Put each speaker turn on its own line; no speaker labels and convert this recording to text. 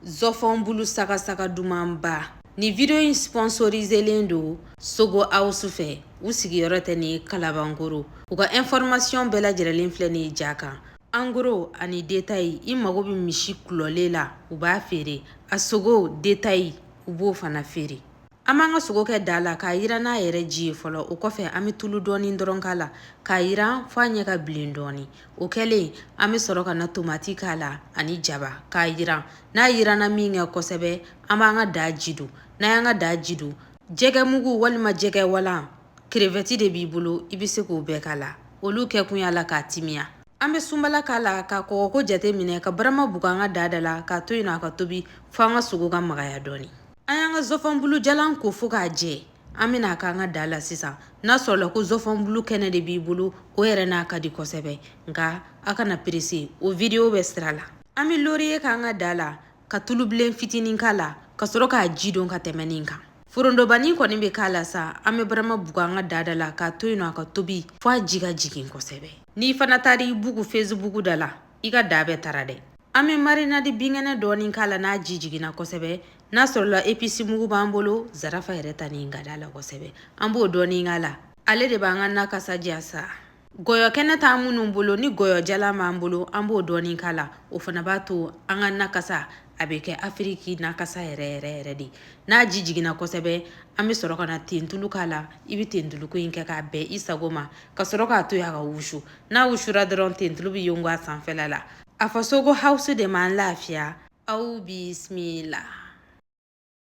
Zofon bulu saka saka dumamba. Ni video in sponsorisé lendo Sogo House fɛ u sigiyɔrɔ tɛ ni Kalabankoro. U ka information bɛɛ lajɛlen filɛ ni jaka. En gros ani détail i mago bɛ misi kulɔlen la u b'a feere. A sogo détail u b'o fana feere. An b'an ka sogo kɛ da la k'a yira n'a yɛrɛ ji ye fɔlɔ. O kɔfɛ an bɛ tulu dɔɔni dɔrɔn k'a la k'a yira f'a ɲɛ ka bilen dɔɔni. O kɛlen an bɛ sɔrɔ ka na tomati k'a la ani jaba k'a yira. N'a yiranna min kɛ kosɛbɛ an b'an ka da jidu. N'an y'an ka da jidu jɛgɛ mugu walima jɛgɛ walan crevette de b'i bolo i bɛ se k'o bɛɛ k'a la. Olu kɛ kun y'a la k'a timiya. An bɛ sunbala k'a la ka kɔgɔko jate minɛ ka barama bugu an ka da la k'a to yen nɔ a ka tobi fo an ka sogo ka magaya dɔɔni. An y'an ka zɔfɔn bulu jalan ko fo k'a jɛ. An bɛna k'an ka da la sisan. N'a sɔrɔla ko zɔfɔn bulu kɛnɛ de b'i bolo o yɛrɛ n'a ka di kosɛbɛ. Nka a kana presse o video bɛ sira la. An bɛ laurier k'an ka da la ka tulu bilen fitinin k'a la ka sɔrɔ k'a ji don ka tɛmɛ nin kan. Forondobani kɔni bɛ k'a la sa an bɛ barama bugu an ka da la k'a to yen nɔ a ka tobi fo a ji ka jigin kosɛbɛ. N'i fana taar'i bugu Facebook da la i ka da bɛ tara dɛ. An bɛ marinade binkɛnɛ dɔɔni k'a la n'a ji jiginna kosɛbɛ. N'a sɔrɔla épice mugu b'an bolo zarafa yɛrɛ ta nin ka da la kosɛbɛ. An b'o dɔɔni k'a la. Ale de b'an ka nakasa diya sa. Gɔyɔ kɛnɛ t'an minnu bolo ni gɔyɔ jalan b'an bolo an b'o dɔɔni k'a la. O fana b'a to an ka nakasa a bɛ kɛ Afiriki nakasa yɛrɛ de. N'a ji jiginna kosɛbɛ an bɛ sɔrɔ ka na tentulu k'a la. I bɛ tentuluko in kɛ k'a bɛn i sago ma ka sɔrɔ k'a to yen a ka wusu. N'a wusura dɔrɔn tentulu bɛ yongo a sanfɛla la. A fɔ Sogo House de m'an lafiya. Aw bismillah.